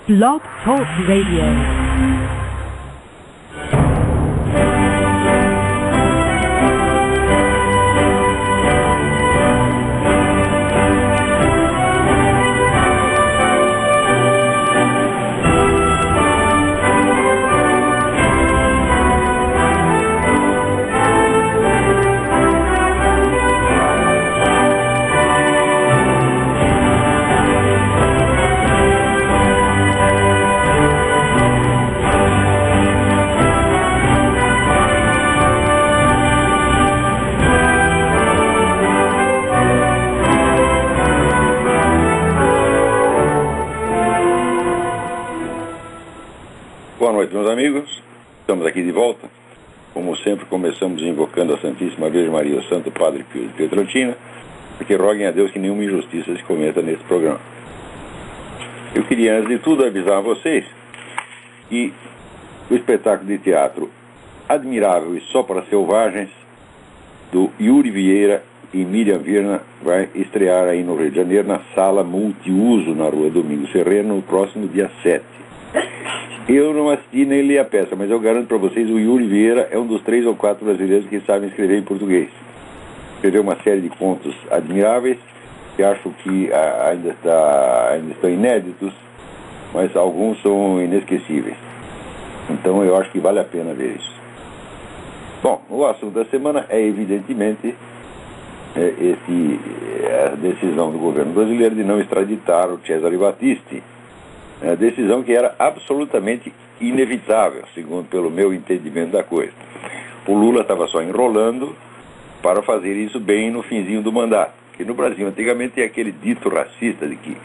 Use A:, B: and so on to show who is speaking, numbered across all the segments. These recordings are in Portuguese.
A: Blog Talk Radio.
B: Boa noite, meus amigos. Estamos aqui de volta. Como sempre, começamos invocando a Santíssima Virgem Maria, o Santo Padre Pio de Pietrelcina, porque roguem a Deus que nenhuma injustiça se cometa nesse programa. Eu queria, antes de tudo, avisar a vocês que o espetáculo de teatro Admirável e Só para Selvagens, do Yuri Vieira e Miriam Virna, vai estrear aí no Rio de Janeiro, na Sala Multiuso, na Rua Domingos Ferreira, no próximo dia 7. Eu não assisti nem li a peça, mas eu garanto para vocês, o Yuri Vieira é um dos 3 ou 4 brasileiros que sabem escrever em português. Escreveu uma série de contos admiráveis, que acho que ainda estão inéditos, mas alguns são inesquecíveis. Então eu acho que vale a pena ver isso. Bom, o assunto da semana é evidentemente a decisão do governo brasileiro de não extraditar o Cesare Battisti. A decisão que era absolutamente inevitável, segundo pelo meu entendimento da coisa. O Lula estava só enrolando para fazer isso bem no finzinho do mandato. Porque no Brasil, antigamente, tem aquele dito racista de que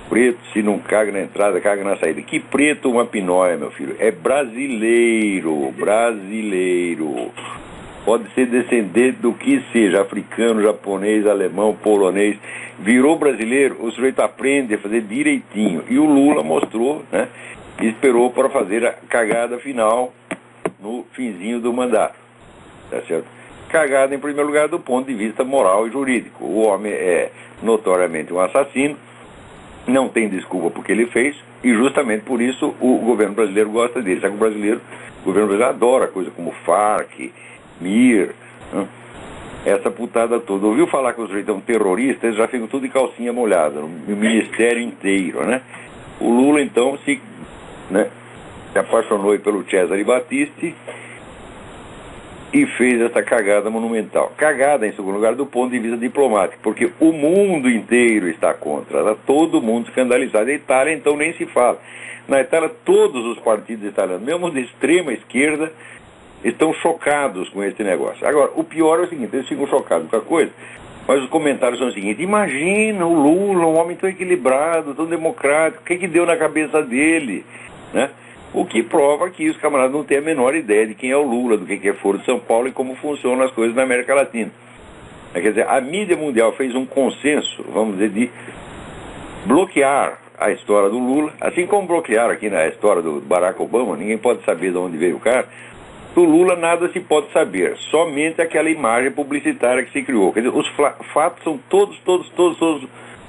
B: preto, se não caga na entrada, caga na saída. Que preto uma pinóia, meu filho? É brasileiro, brasileiro. Pode ser descendente do que seja, africano, japonês, alemão, polonês. Virou brasileiro, o sujeito aprende a fazer direitinho. E o Lula mostrou, né? E esperou para fazer a cagada final no finzinho do mandato. Tá certo? Cagada, em primeiro lugar, do ponto de vista moral e jurídico. O homem é notoriamente um assassino, não tem desculpa porque ele fez, e justamente por isso o governo brasileiro gosta dele. Sabe que o governo brasileiro adora coisa como Farc, Mir, né? Essa putada toda. Ouviu falar que os sujeitos são terroristas, eles já ficam tudo de calcinha molhada, no ministério inteiro, né? O Lula, então, se apaixonou pelo Cesare Battisti e fez essa cagada monumental. Cagada, em segundo lugar, do ponto de vista diplomático, porque o mundo inteiro está contra, está todo mundo escandalizado. A Itália, então, nem se fala. Na Itália, todos os partidos italianos, mesmo de extrema esquerda, estão chocados com esse negócio. Agora, o pior é o seguinte, eles ficam chocados com a coisa, mas os comentários são o seguinte: imagina o Lula, um homem tão equilibrado, tão democrático, o que deu na cabeça dele, né? O que prova que os camaradas não têm a menor ideia de quem é o Lula, do que é Foro de São Paulo e como funcionam as coisas na América Latina. Quer dizer, a mídia mundial fez um consenso, vamos dizer, de bloquear a história do Lula, assim como bloquearam aqui na história do Barack Obama. Ninguém pode saber de onde veio o cara. Do Lula nada se pode saber, somente aquela imagem publicitária que se criou. Quer dizer, os fatos são todos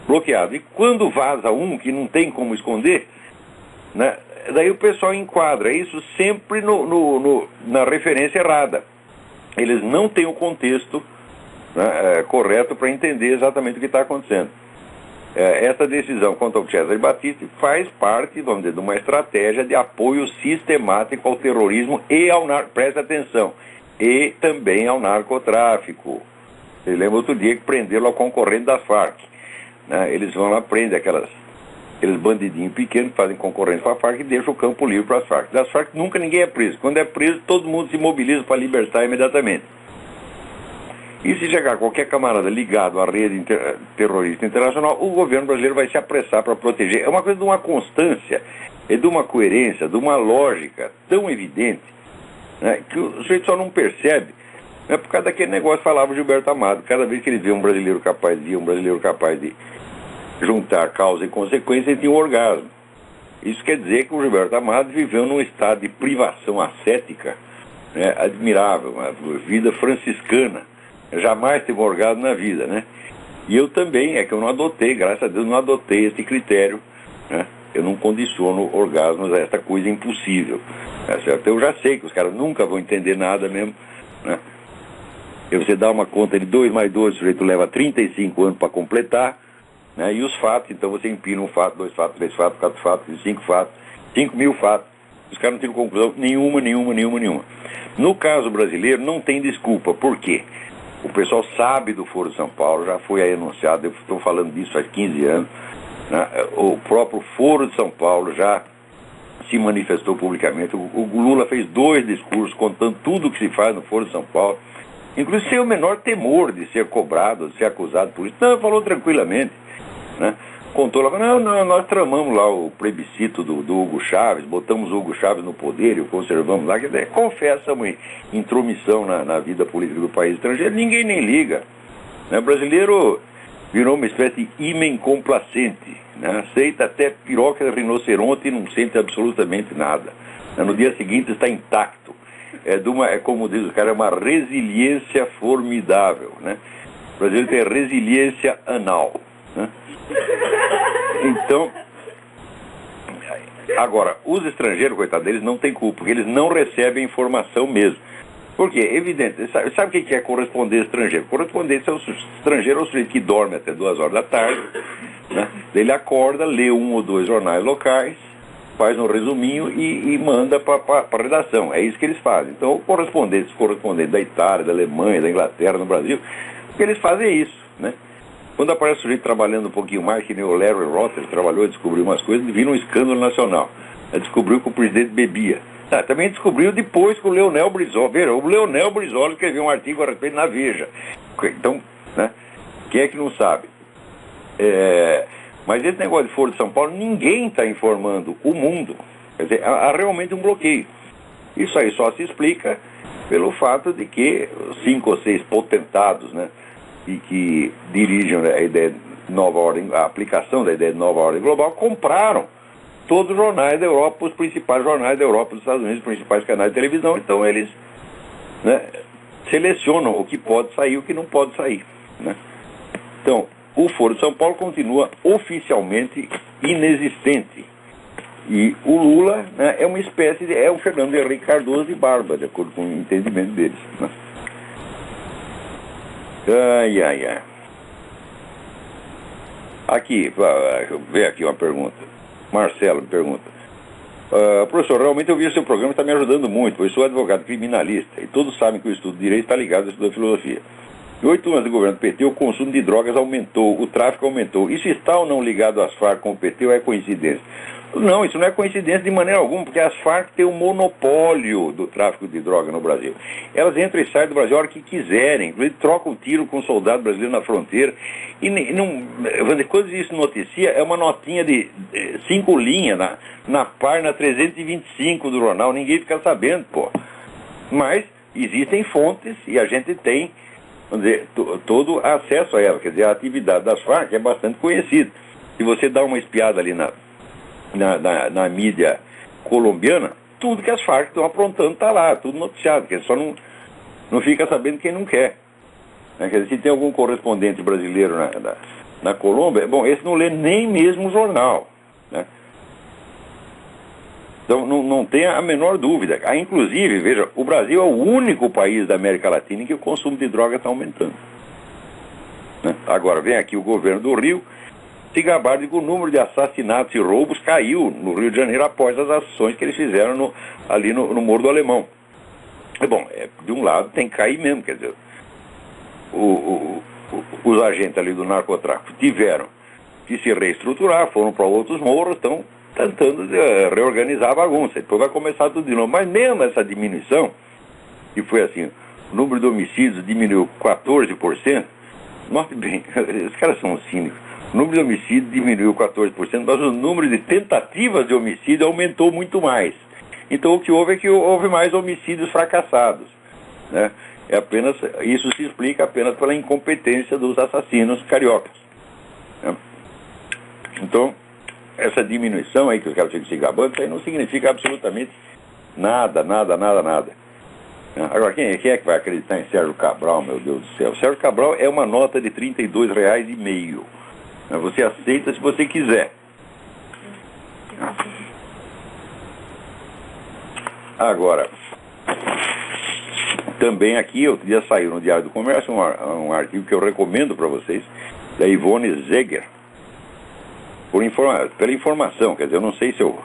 B: bloqueados. E quando vaza um que não tem como esconder, né, daí o pessoal enquadra isso sempre na referência errada. Eles não têm o contexto, né, correto para entender exatamente o que está acontecendo. Essa decisão contra o Cesare Battisti faz parte, vamos dizer, de uma estratégia de apoio sistemático ao terrorismo e ao presta atenção, e também ao narcotráfico. Você lembra outro dia que prenderam ao concorrente das Farc, né? Eles vão lá, prendem aqueles bandidinhos pequenos que fazem concorrência para a Farc e deixam o campo livre para as Farc. Das Farc nunca ninguém é preso. Quando é preso, todo mundo se mobiliza para libertar imediatamente. E se chegar qualquer camarada ligado à rede terrorista internacional, o governo brasileiro vai se apressar para proteger. É uma coisa de uma constância, é de uma coerência, de uma lógica tão evidente, né, que o sujeito só não percebe. É por causa daquele negócio que falava o Gilberto Amado. Cada vez que ele vê um brasileiro capaz de juntar causa e consequência, ele tinha um orgasmo. Isso quer dizer que o Gilberto Amado viveu num estado de privação ascética, né, admirável, uma vida franciscana. Jamais teve orgasmo na vida, né? E eu também, é que eu não adotei, graças a Deus, não adotei esse critério, né, Eu não condiciono orgasmos a essa coisa impossível. Tá certo? Eu já sei que os caras nunca vão entender nada mesmo, né? E você dá uma conta de 2 mais 2, o sujeito leva 35 anos para completar, né? E os fatos, então você empina 1 fato, 2 fatos, 3 fatos, 4 fatos, 5 fatos, 5.000 fatos. Os caras não tiram conclusão nenhuma. No caso brasileiro, não tem desculpa. Por quê? O pessoal sabe do Foro de São Paulo, já foi aí anunciado, eu estou falando disso faz 15 anos, né? O próprio Foro de São Paulo já se manifestou publicamente. O Lula fez 2 discursos contando tudo o que se faz no Foro de São Paulo, inclusive sem o menor temor de ser cobrado, de ser acusado por isso. Não, falou tranquilamente, né? Contou lá, não, nós tramamos lá o plebiscito do Hugo Chávez, botamos o Hugo Chávez no poder e o conservamos lá, quer dizer, confessa uma intromissão na vida política do país estrangeiro, ninguém nem liga, né? O brasileiro virou uma espécie de ímen complacente, né? Aceita até piroca de rinoceronte e não sente absolutamente nada, né? No dia seguinte está intacto. É como diz o cara, é uma resiliência formidável, né? O brasileiro tem resiliência anal, né? Então, agora, os estrangeiros, coitados deles, não tem culpa, porque eles não recebem informação mesmo. Por quê? Evidente, sabe o que é correspondência estrangeiro? Correspondência estrangeiro é o sujeito que dorme até 2 horas da tarde, né? Ele acorda, lê 1 ou 2 jornais locais, faz um resuminho e manda para a redação. É isso que eles fazem. Então, os correspondentes da Itália, da Alemanha, da Inglaterra, no Brasil, o que eles fazem é isso, né? Quando aparece o sujeito trabalhando um pouquinho mais, que nem o Larry Rotter trabalhou e descobriu umas coisas, vira um escândalo nacional. Ele descobriu que o presidente bebia. Também descobriu depois que o Leonel Brizola. Veja, o Leonel Brizola escreveu um artigo a respeito na Veja. Então, né, quem é que não sabe? Mas esse negócio de Foro de São Paulo, ninguém está informando o mundo. Quer dizer, há realmente um bloqueio. Isso aí só se explica pelo fato de que 5 ou 6 potentados, né, e que dirigem a ideia de nova ordem, a aplicação da ideia de nova ordem global, compraram todos os jornais da Europa, os principais jornais da Europa, dos Estados Unidos, os principais canais de televisão. Então eles, né, selecionam o que pode sair e o que não pode sair, né? Então, o Foro de São Paulo continua oficialmente inexistente. E o Lula, né, é uma espécie de... é o Fernando Henrique Cardoso de barba, de acordo com o entendimento deles, né? Ai. Aqui, vê aqui uma pergunta. Marcelo me pergunta. Professor, realmente eu vi o seu programa, está me ajudando muito, pois sou advogado criminalista e todos sabem que o estudo de direito está ligado ao estudo da filosofia. Em 8 anos do governo do PT, o consumo de drogas aumentou, o tráfico aumentou. Isso está ou não ligado às Farc com o PT ou é coincidência? Não, isso não é coincidência de maneira alguma, porque as Farc têm o monopólio do tráfico de droga no Brasil. Elas entram e saem do Brasil a hora que quiserem, trocam tiro com um soldado brasileiro na fronteira. E não, quando isso noticia, é uma notinha de 5 linhas na página 325 do jornal, ninguém fica sabendo, pô. Mas existem fontes e a gente tem, vamos dizer, todo acesso a ela. Quer dizer, a atividade das Farc é bastante conhecida. Se você dá uma espiada ali na mídia colombiana, tudo que as Farc estão aprontando está lá, tudo noticiado, que só não fica sabendo quem não quer. Quer dizer, se tem algum correspondente brasileiro na Colômbia, bom, esse não lê nem mesmo o jornal, né? Então não tem a menor dúvida. Inclusive, veja, o Brasil é o único país da América Latina em que o consumo de droga está aumentando, né? Agora vem aqui o governo do Rio se gabar de que o número de assassinatos e roubos caiu no Rio de Janeiro após as ações que eles fizeram ali no Morro do Alemão. Bom, de um lado tem que cair mesmo, quer dizer, os agentes ali do narcotráfico tiveram que se reestruturar, foram para outros morros, estão tentando reorganizar a bagunça, depois vai começar tudo de novo. Mas mesmo essa diminuição, que foi assim, o número de homicídios diminuiu 14%, note bem, os caras são cínicos. O número de homicídios diminuiu 14%, mas o número de tentativas de homicídio aumentou muito mais. Então o que houve é que houve mais homicídios fracassados, né? Isso se explica apenas pela incompetência dos assassinos cariocas, né? Então, essa diminuição aí que os caras ficam se gabando, isso aí não significa absolutamente nada. Agora, quem é que vai acreditar em Sérgio Cabral, meu Deus do céu? Sérgio Cabral é uma nota de R$32,50. Você aceita se você quiser. Agora, também aqui, outro dia saiu no Diário do Comércio um artigo que eu recomendo para vocês, da Ivone Zeger, pela informação, quer dizer, eu não sei se eu...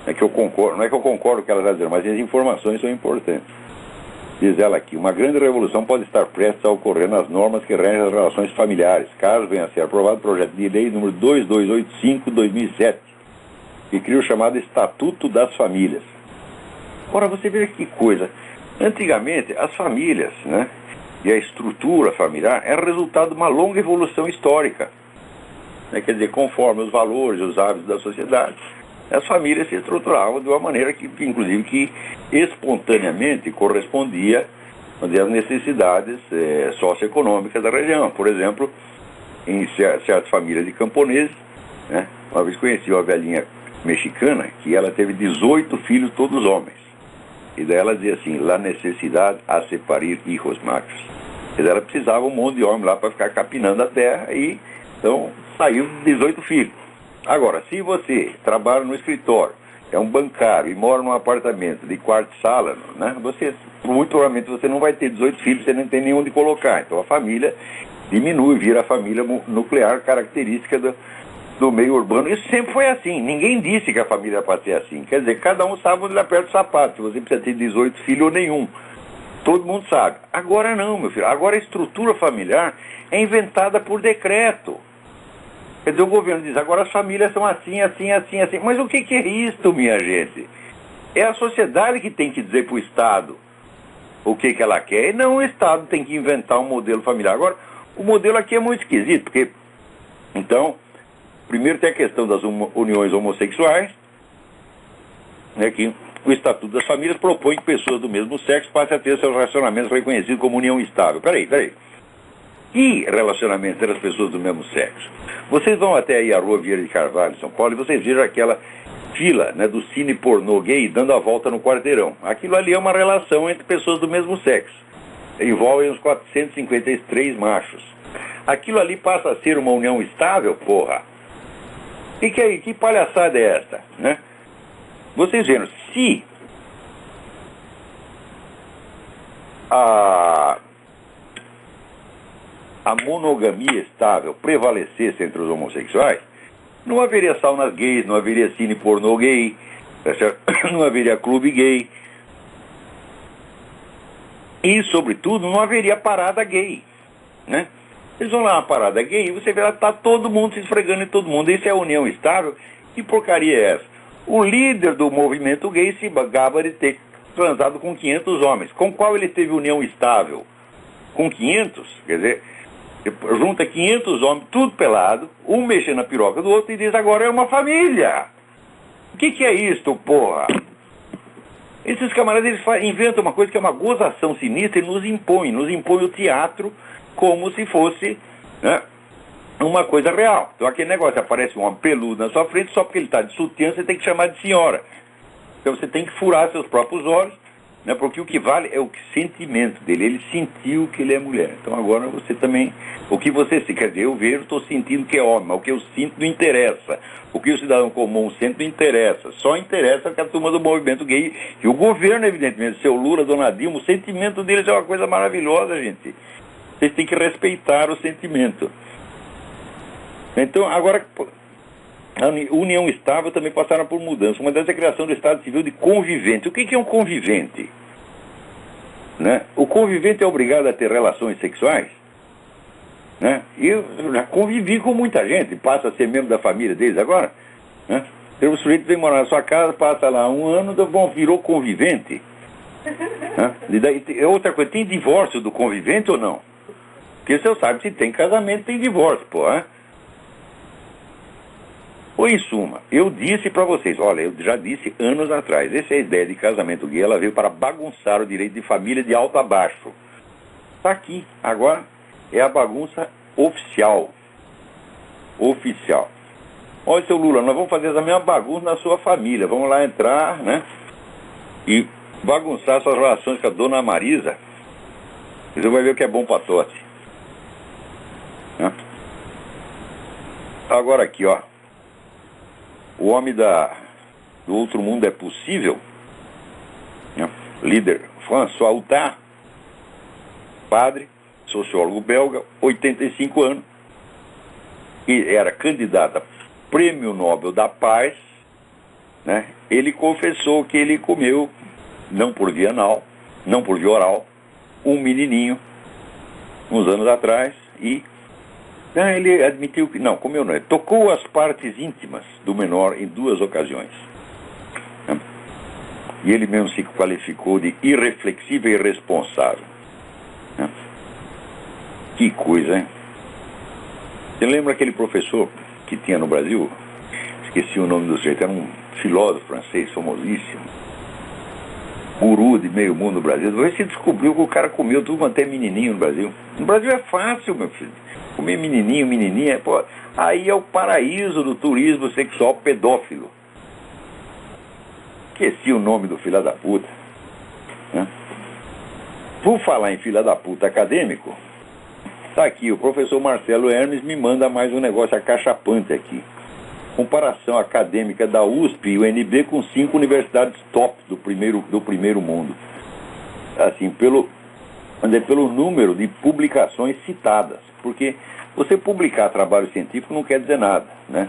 B: É que eu concordo, não é que eu concordo com o que ela está dizendo, mas as informações são importantes. Diz ela aqui: uma grande revolução pode estar prestes a ocorrer nas normas que regem as relações familiares, caso venha a ser aprovado o projeto de lei número 2285/2007, que cria o chamado Estatuto das Famílias. Ora, você vê que coisa. Antigamente, as famílias, né, e a estrutura familiar era resultado de uma longa evolução histórica. Né, quer dizer, conforme os valores e os hábitos da sociedade, as famílias se estruturavam de uma maneira que, inclusive, que espontaneamente correspondia às necessidades socioeconômicas da região. Por exemplo, em certas famílias de camponeses, né, uma vez conheci uma velhinha mexicana que ela teve 18 filhos, todos homens. E daí ela dizia assim: la necessidade hace parir hijos machos. Quer dizer, ela precisava um monte de homem lá para ficar capinando a terra, e então saiu 18 filhos. Agora, se você trabalha no escritório, é um bancário e mora num apartamento de quarto e sala, né, você, muito provavelmente você não vai ter 18 filhos, você não tem nenhum de colocar. Então a família diminui, vira a família nuclear, característica do meio urbano. Isso sempre foi assim. Ninguém disse que a família era para ser assim. Quer dizer, cada um sabe onde ele aperta o sapato. Se você precisa ter 18 filhos ou nenhum. Todo mundo sabe. Agora não, meu filho. Agora a estrutura familiar é inventada por decreto. Quer dizer, o governo diz: agora as famílias são assim, assim, assim, assim. Mas o que é isto, minha gente? É a sociedade que tem que dizer para o Estado o que ela quer, e não o Estado tem que inventar um modelo familiar. Agora, o modelo aqui é muito esquisito, porque, então, primeiro tem a questão das uniões homossexuais, né, que o Estatuto das Famílias propõe que pessoas do mesmo sexo passem a ter seus relacionamentos reconhecidos como união estável. Peraí. E relacionamentos entre as pessoas do mesmo sexo? Vocês vão até aí a Rua Vieira de Carvalho, em São Paulo, e vocês viram aquela fila, né, do cine pornô gay dando a volta no quarteirão. Aquilo ali é uma relação entre pessoas do mesmo sexo. Envolve uns 453 machos. Aquilo ali passa a ser uma união estável, porra. Que palhaçada é esta, né? Vocês viram, se a monogamia estável prevalecesse entre os homossexuais, não haveria saunas gays, não haveria cine pornô gay, tá certo? Não haveria clube gay. E, sobretudo, não haveria parada gay, né? Eles vão lá na parada gay e você vê lá, tá todo mundo se esfregando em todo mundo. Isso é a união estável? Que porcaria é essa? O líder do movimento gay se gaba de ter transado com 500 homens. Com qual ele teve união estável? Com 500? Quer dizer, junta 500 homens, tudo pelado, um mexendo na piroca do outro e diz: agora é uma família. O que é isto, porra? Esses camaradas, eles inventam uma coisa que é uma gozação sinistra e nos impõe o teatro como se fosse, né, uma coisa real. Então aquele negócio, aparece um homem peludo na sua frente, só porque ele está de sutiã, você tem que chamar de senhora. Então você tem que furar seus próprios olhos, né, porque o que vale é o sentimento dele. Ele sentiu que ele é mulher. Então agora você também, o que você se quer dizer, eu vejo, estou sentindo que é homem, mas o que eu sinto não interessa. O que o cidadão comum sente não interessa. Só interessa que a turma do movimento gay e o governo, evidentemente, seu Lula, Dona Dilma, o sentimento deles é uma coisa maravilhosa, gente. Vocês têm que respeitar o sentimento. Então, agora, a união estável também passaram por mudança. Uma delas é a criação do Estado Civil de convivente. O que é um convivente? Né? O convivente é obrigado a ter relações sexuais? Né? Eu já convivi com muita gente, passa a ser membro da família deles agora. Né? O sujeito vem morar na sua casa, passa lá um ano, bom, virou convivente. Né? E daí, outra coisa, tem divórcio do convivente ou não? Porque você sabe, se tem casamento, tem divórcio, pô. Hein? Ou em suma, eu disse para vocês, olha, eu já disse anos atrás, essa ideia de casamento gay, ela veio para bagunçar o direito de família de alto a baixo. Está aqui, agora é a bagunça oficial. Oficial. Olha, seu Lula, nós vamos fazer essa mesma bagunça na sua família. Vamos lá entrar, né? E bagunçar suas relações com a dona Marisa. Você vai ver o que é bom para tosse. Né? Agora aqui, ó. O homem do outro mundo é possível? líder François Outard, padre, sociólogo belga, 85 anos, e era candidato a Prêmio Nobel da Paz, né? Ele confessou que ele comeu, não por via anal, não por via oral, um menininho, uns anos atrás, e ele admitiu que não, comeu não, ele tocou as partes íntimas do menor em 2 ocasiões. E ele mesmo se qualificou de irreflexível e irresponsável. Que coisa, hein? Você lembra aquele professor que tinha no Brasil? Esqueci o nome do sujeito, era um filósofo francês famosíssimo, guru de meio mundo no Brasil. Depois se descobriu que o cara comeu tudo quanto é menininho no Brasil. No Brasil é fácil, meu filho. Comer menininho, menininha, pô, aí é o paraíso do turismo sexual pedófilo. Esqueci o nome do filho da puta, né? Por falar em filho da puta acadêmico, tá aqui, o professor Marcelo Hermes me manda mais um negócio acachapante aqui. Comparação acadêmica da USP e UNB com 5 universidades top do primeiro mundo. Assim, pelo número de publicações citadas. Porque você publicar trabalho científico não quer dizer nada, né?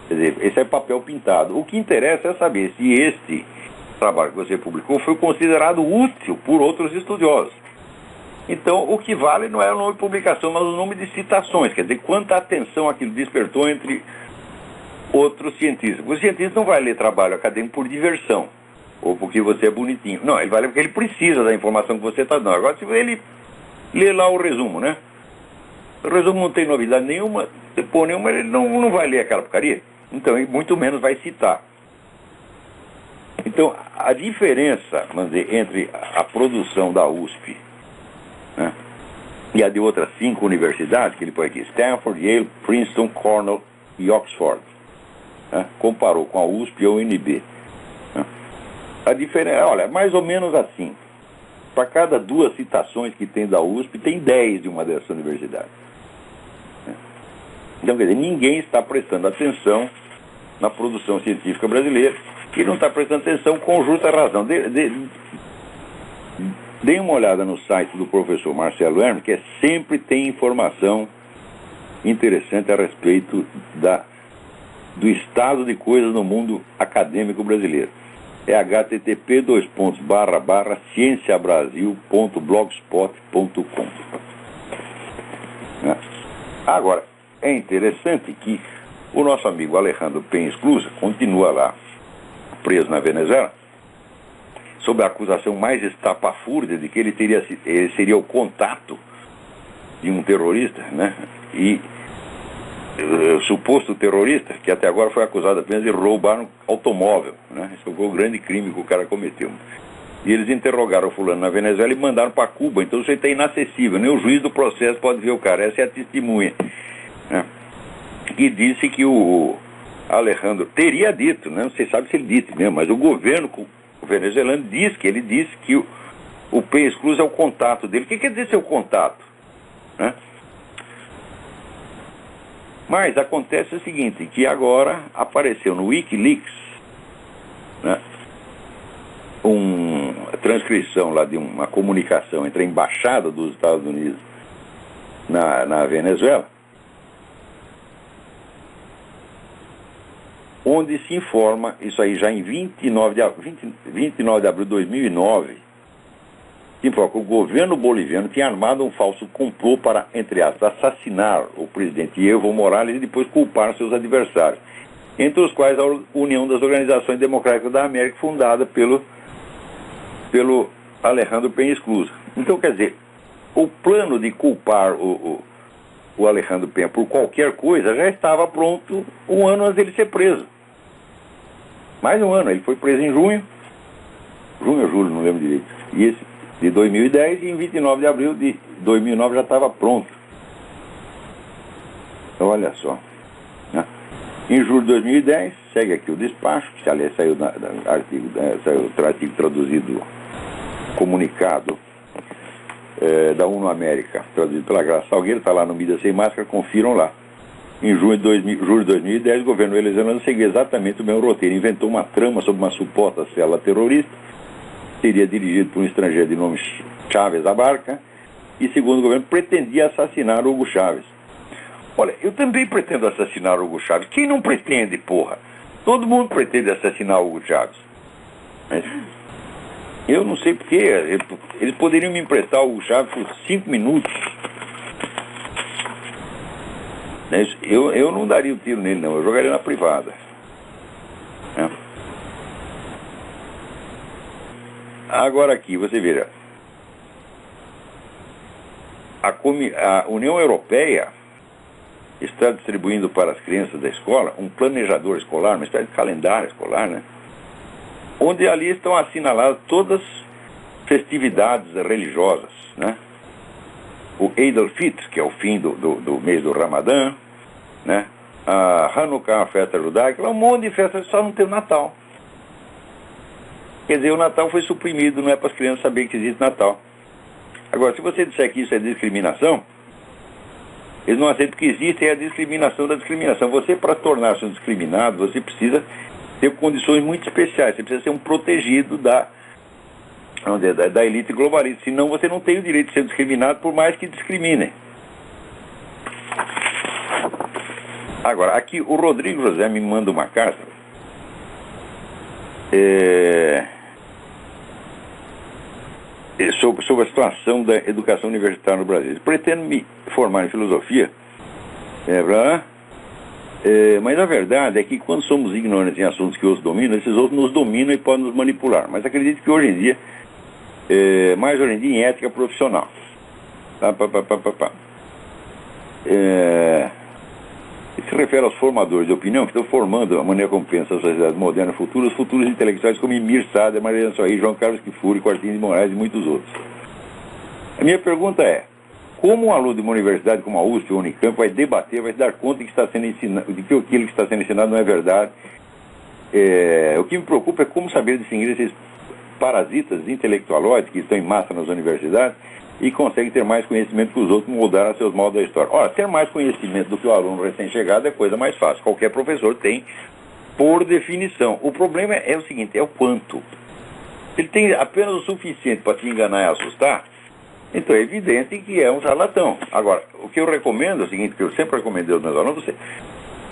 B: Quer dizer, esse é papel pintado. O que interessa é saber se este trabalho que você publicou foi considerado útil por outros estudiosos. Então, o que vale não é o número de publicação, mas o número de citações. Quer dizer, quanta atenção aquilo despertou entre outros cientistas. O cientista não vai ler trabalho acadêmico por diversão, ou porque você é bonitinho. Não, ele vai ler porque ele precisa da informação que você está dando. Agora, se ele lê lá o resumo, né? O resumo não tem novidade nenhuma, depois nenhuma, ele não vai ler aquela porcaria. Então, ele muito menos vai citar. Então, a diferença, vamos dizer, entre a produção da USP, né, e a de outras 5 universidades, que ele põe aqui, Stanford, Yale, Princeton, Cornell e Oxford, né, comparou com a USP e a UNB. Né. A diferença, olha, mais ou menos assim, para cada 2 citações que tem da USP, tem 10 de uma dessas universidades. Né. Então, quer dizer, ninguém está prestando atenção na produção científica brasileira, e não está prestando atenção com justa razão. Dê uma olhada no site do professor Marcelo Hermes, que sempre tem informação interessante a respeito do estado de coisas no mundo acadêmico brasileiro. É http://cienciabrasil.blogspot.com. Agora, é interessante que o nosso amigo Alejandro Penha-Esclusa continua lá, preso na Venezuela, sob a acusação mais estapafúrdia de que ele seria o contato de um terrorista, né? E suposto terrorista, que até agora foi acusado apenas de roubar um automóvel, né? Esse foi o grande crime que o cara cometeu. E eles interrogaram o fulano na Venezuela e mandaram para Cuba. Então isso aí está inacessível, nem o juiz do processo pode ver o cara. Essa é a testemunha, né? E disse que o Alejandro teria dito, né? Não sei sabe se ele disse mesmo, mas o governo venezuelano disse que o Penha-Esclusa é o contato dele. O que quer dizer ser o contato, né? Mas acontece o seguinte, que agora apareceu no Wikileaks, né, uma transcrição lá de uma comunicação entre a Embaixada dos Estados Unidos na Venezuela, onde se informa, isso aí já em 29 de abril de 2009, se informa que o governo boliviano tinha armado um falso complô para, entre aspas, assassinar o presidente Evo Morales e depois culpar seus adversários, entre os quais a União das Organizações Democráticas da América, fundada pelo Alejandro Penha-Esclusa. Então, quer dizer, o plano de culpar o Alejandro Penha por qualquer coisa já estava pronto um ano antes dele ser preso. Mais um ano, ele foi preso em junho ou julho, não lembro direito, e esse de 2010, e em 29 de abril de 2009 já estava pronto. Então, olha só, né? Em julho de 2010, segue aqui o despacho, que aliás saiu saiu o artigo traduzido, comunicado da UNO América, traduzido pela Graça Salgueiro, está lá no Mídia Sem Máscara, confiram lá. Em julho de 2010, o governo venezuelano seguiu exatamente o mesmo roteiro, inventou uma trama sobre uma suposta célula terrorista, seria dirigido por um estrangeiro de nome Chávez Abarca, e, segundo o governo, pretendia assassinar Hugo Chávez. Olha, eu também pretendo assassinar Hugo Chávez. Quem não pretende, porra? Todo mundo pretende assassinar Hugo Chávez. Mas eu não sei porquê. Eles poderiam me emprestar o Hugo Chávez por 5 minutos. Eu não daria o tiro nele, não. Eu jogaria na privada. É. Agora aqui, você veja. A União Europeia está distribuindo para as crianças da escola um planejador escolar, uma espécie de calendário escolar, né? Onde ali estão assinaladas todas as festividades religiosas, né? O Eid al-Fitr, que é o fim do mês do Ramadã, né? A Hanukkah, a festa judaica, um monte de festas, só não tem o Natal. Quer dizer, o Natal foi suprimido, não é para as crianças saberem que existe Natal. Agora, se você disser que isso é discriminação, eles não aceitam que existe a discriminação da discriminação. Você, para tornar-se um discriminado, você precisa ter condições muito especiais. Você precisa ser um protegido da elite globalista. Senão você não tem o direito de ser discriminado, por mais que discriminem. Agora, aqui o Rodrigo José me manda uma carta. Sobre a situação da educação universitária no Brasil. Pretendo me formar em filosofia, mas a verdade é que quando somos ignorantes em assuntos que outros dominam, esses outros nos dominam e podem nos manipular. Mas acredito que hoje em dia, mais hoje em dia em ética profissional. Isso se refere aos formadores de opinião que estão formando a maneira como pensa a sociedade moderna futura, os futuros intelectuais como Emir Sader, Mariana Soares, João Carlos Kfouri, Quartinho de Moraes e muitos outros. A minha pergunta é: como um aluno de uma universidade como a USP ou a Unicamp vai debater, vai se dar conta de que está sendo ensinado, de que aquilo que está sendo ensinado não é verdade? O que me preocupa é como saber distinguir esses parasitas intelectualoides que estão em massa nas universidades e conseguem ter mais conhecimento que os outros, mudar a seus modos da história. Ora, ter mais conhecimento do que o aluno recém-chegado é coisa mais fácil. Qualquer professor tem, por definição. O problema é o seguinte, é o quanto. Se ele tem apenas o suficiente para te enganar e assustar, então é evidente que é um charlatão. Agora, o que eu recomendo é o seguinte, que eu sempre recomendei aos meus alunos, você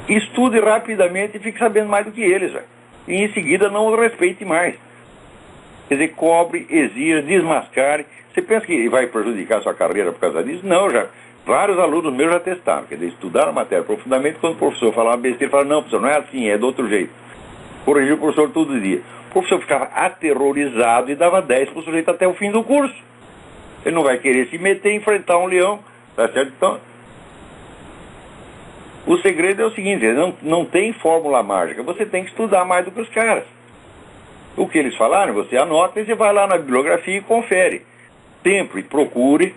B: estude rapidamente e fique sabendo mais do que eles, véio. E em seguida não os respeite mais. Quer dizer, cobre, exija, desmascare. Você pensa que vai prejudicar a sua carreira por causa disso? Não, vários alunos meus já testaram. Quer dizer, estudaram a matéria profundamente, quando o professor falava uma besteira, ele falava, não, professor, não é assim, é do outro jeito. Corrigiu o professor todo dia. O professor ficava aterrorizado e dava 10 para o sujeito até o fim do curso. Ele não vai querer se meter e enfrentar um leão, tá certo? Então, o segredo é o seguinte, não tem fórmula mágica, você tem que estudar mais do que os caras. O que eles falaram, você anota e você vai lá na bibliografia e confere. Sempre procure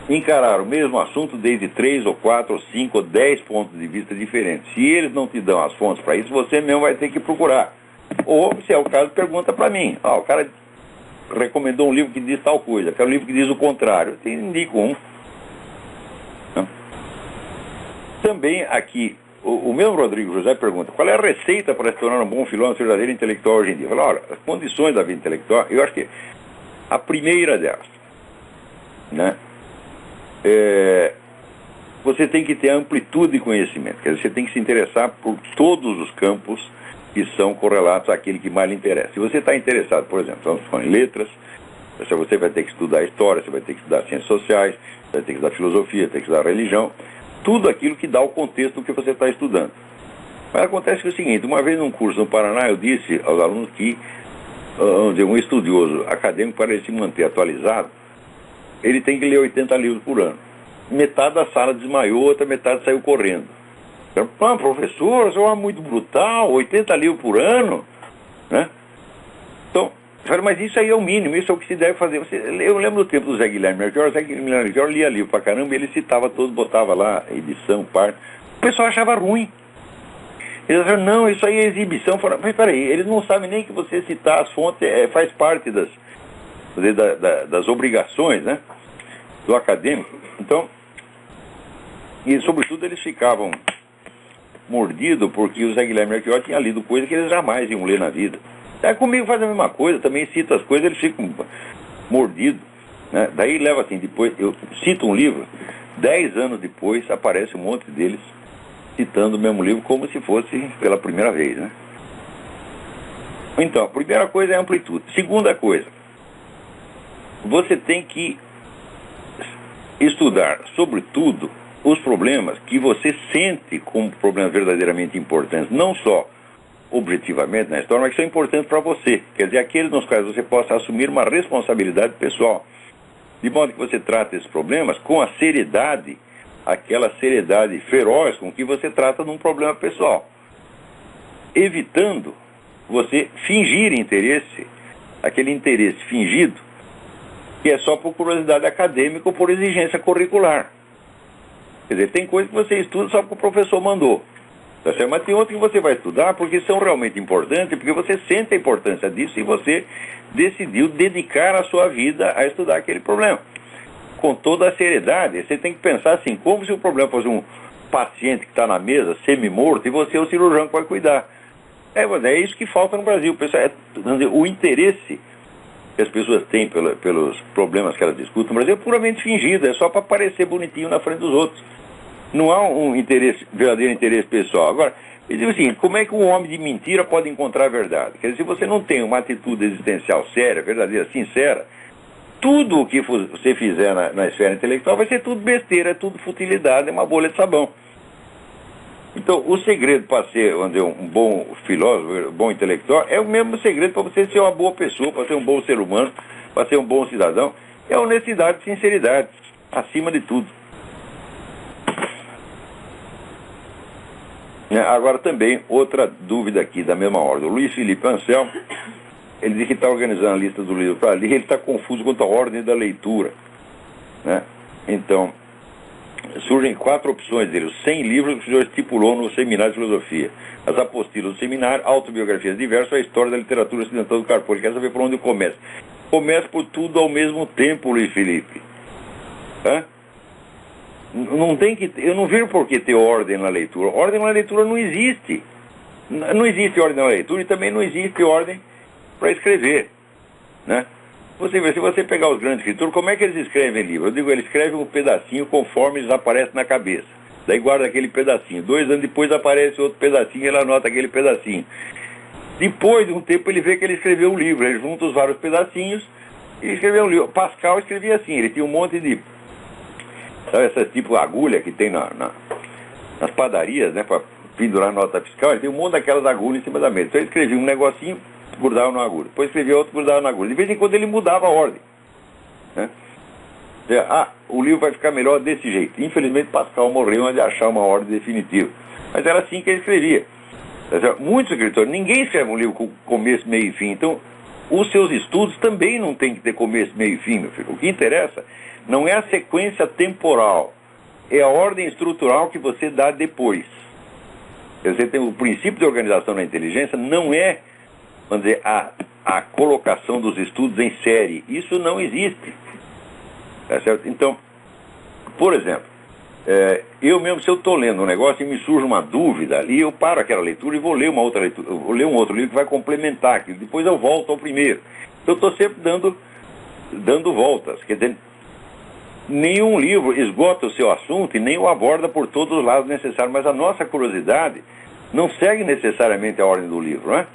B: encarar o mesmo assunto desde 3 ou 4 ou 5 ou 10 pontos de vista diferentes. Se eles não te dão as fontes para isso, você mesmo vai ter que procurar. Ou, se é o caso, pergunta para mim. O cara recomendou um livro que diz tal coisa, quero um livro que diz o contrário. Eu indico um. Também aqui, o mesmo Rodrigo José pergunta, qual é a receita para se tornar um bom filósofo verdadeiro intelectual hoje em dia? Eu falo, olha, as condições da vida intelectual, eu acho que a primeira delas, né, você tem que ter amplitude de conhecimento, quer dizer, você tem que se interessar por todos os campos que são correlatos àquele que mais lhe interessa. Se você está interessado, por exemplo, em letras, você vai ter que estudar história, você vai ter que estudar ciências sociais, você vai ter que estudar filosofia, tem que estudar religião, tudo aquilo que dá o contexto do que você está estudando. Mas acontece que é o seguinte, uma vez num curso no Paraná, eu disse aos alunos que um estudioso acadêmico, para ele se manter atualizado, ele tem que ler 80 livros por ano. Metade da sala desmaiou, outra metade saiu correndo. Professor, isso é muito brutal, 80 livros por ano, né? Então, eu falei, mas isso aí é o mínimo, isso é o que se deve fazer. Eu lembro do tempo do Zé Guilherme Melchior, o Zé Guilherme Melchior lia livro pra caramba, e ele citava todos, botava lá, edição, parte. O pessoal achava ruim. Eles falaram, não, isso aí é exibição. Falaram, mas peraí, eles não sabem nem que você citar as fontes faz parte das obrigações, né, do acadêmico. Então, e sobretudo eles ficavam mordidos porque o Zé Guilherme Melchior tinha lido coisa que eles jamais iam ler na vida. Comigo faz a mesma coisa, também cito as coisas, eles ficam mordidos. Né? Daí leva assim, depois eu cito um livro, 10 anos depois aparece um monte deles citando o mesmo livro como se fosse pela primeira vez, né? Então, a primeira coisa é a amplitude. Segunda coisa, você tem que estudar, sobretudo, os problemas que você sente como problemas verdadeiramente importantes, não só objetivamente na história, mas que são importantes para você. Quer dizer, aqueles nos quais você possa assumir uma responsabilidade pessoal. De modo que você trata esses problemas com a seriedade, aquela seriedade feroz com que você trata de um problema pessoal. Evitando você fingir interesse, aquele interesse fingido, que é só por curiosidade acadêmica ou por exigência curricular. Quer dizer, tem coisa que você estuda só porque o professor mandou. Tá certo? Mas tem outras que você vai estudar porque são realmente importantes, porque você sente a importância disso e você decidiu dedicar a sua vida a estudar aquele problema. Com toda a seriedade, você tem que pensar assim, como se o problema fosse um paciente que está na mesa, semi-morto, e você é o cirurgião que vai cuidar. É isso que falta no Brasil. O interesse que as pessoas têm pelos problemas que elas discutem no Brasil é puramente fingido, é só para parecer bonitinho na frente dos outros. Não há um verdadeiro interesse pessoal. Agora, eu digo assim, como é que um homem de mentira pode encontrar a verdade? Quer dizer, se você não tem uma atitude existencial séria, verdadeira, sincera, tudo o que você fizer na esfera intelectual vai ser tudo besteira, é tudo futilidade, é uma bolha de sabão. Então, o segredo para ser um bom filósofo, um bom intelectual, é o mesmo segredo para você ser uma boa pessoa, para ser um bom ser humano, para ser um bom cidadão, é honestidade e sinceridade, acima de tudo. Agora também, outra dúvida aqui da mesma ordem. O Luiz Felipe Anselmo, ele diz que está organizando a lista do livro para ler, ele está confuso quanto à ordem da leitura. Né? Então, surgem 4 opções dele. Os 100 livros que o senhor estipulou no Seminário de Filosofia. As apostilas do seminário, autobiografias diversas, a história da literatura ocidental do Carpo. Ele quer saber por onde começa. Começa por tudo ao mesmo tempo, Luiz Felipe. Hã? Não tem que, eu não vejo por que ter ordem na leitura. Ordem na leitura não existe. Não existe ordem na leitura e também não existe ordem para escrever. Né? Você vê, se você pegar os grandes escritores, como é que eles escrevem livro? Eu digo, eles escrevem um pedacinho conforme eles aparecem na cabeça. Daí guarda aquele pedacinho. 2 anos depois aparece outro pedacinho e ele anota aquele pedacinho. Depois de um tempo ele vê que ele escreveu um livro. Ele junta os vários pedacinhos e escreveu um livro. Pascal escrevia assim, ele tinha um monte de... Sabe essa tipo agulha que tem nas padarias, né, para pendurar nota fiscal? Ele tem um monte daquelas agulhas em cima da mesa. Então ele escrevia um negocinho, grudava na agulha. Depois escrevia outro, grudava na agulha. De vez em quando ele mudava a ordem. Né? O livro vai ficar melhor desse jeito. Infelizmente Pascal morreu antes de achar uma ordem definitiva. Mas era assim que ele escrevia. Muitos escritores, ninguém escreve um livro com começo, meio e fim. Então, os seus estudos também não tem que ter começo, meio e fim, meu filho. O que interessa não é a sequência temporal, é a ordem estrutural que você dá depois. Você tem o princípio de organização da inteligência, não é, vamos dizer, a colocação dos estudos em série. Isso não existe. Tá certo? Então, por exemplo, eu mesmo, se eu estou lendo um negócio e me surge uma dúvida ali, eu paro aquela leitura e vou ler uma outra leitura, vou ler um outro livro que vai complementar aquilo. Depois eu volto ao primeiro. Eu estou sempre dando voltas. Quer dizer, nenhum livro esgota o seu assunto e nem o aborda por todos os lados necessários, mas a nossa curiosidade não segue necessariamente a ordem do livro, né?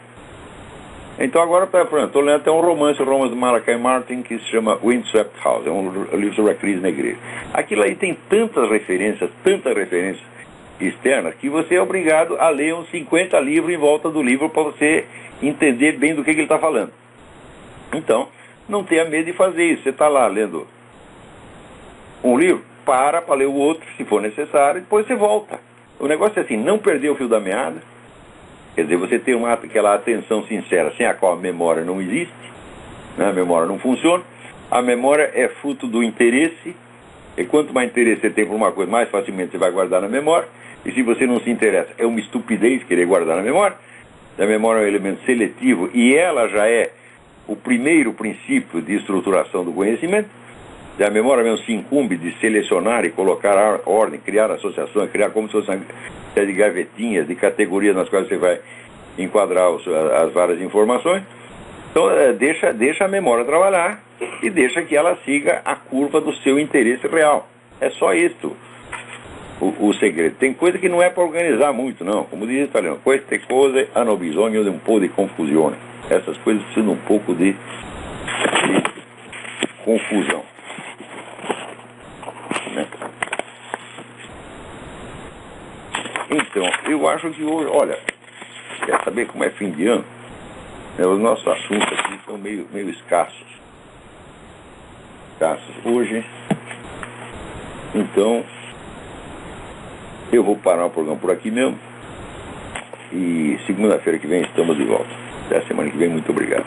B: Então agora, por exemplo, estou lendo até um romance do Malachi Martin que se chama Windswept House, é um livro sobre a crise na igreja. Aquilo aí tem tantas referências externas, que você é obrigado a ler uns 50 livros em volta do livro para você entender bem do que ele está falando. Então, não tenha medo de fazer isso. Você está lá lendo um livro, para ler o outro, se for necessário, e depois você volta. O negócio é assim, não perder o fio da meada. Quer dizer, você tem aquela atenção sincera, sem a qual a memória não existe, né? A memória não funciona. A memória é fruto do interesse, e quanto mais interesse você tem por uma coisa, mais facilmente você vai guardar na memória. E se você não se interessa, é uma estupidez querer guardar na memória. A memória é um elemento seletivo, e ela já é o primeiro princípio de estruturação do conhecimento. A memória mesmo se incumbe de selecionar e colocar a ordem, criar associações, criar como se fosse uma série de gavetinhas, de categorias nas quais você vai enquadrar as várias informações. Então, deixa a memória trabalhar e deixa que ela siga a curva do seu interesse real. É só isso o segredo. Tem coisa que não é para organizar muito, não. Como diz o italiano, queste cose hanno bisogno di un po' di confusione. Essas coisas precisam de um pouco de confusão. Né? Então, eu acho que hoje, olha, quer saber como é fim de ano? Os nossos assuntos aqui são meio escassos. Hoje. Então, eu vou parar o programa por aqui mesmo. E segunda-feira que vem estamos de volta. Até a semana que vem. Muito obrigado.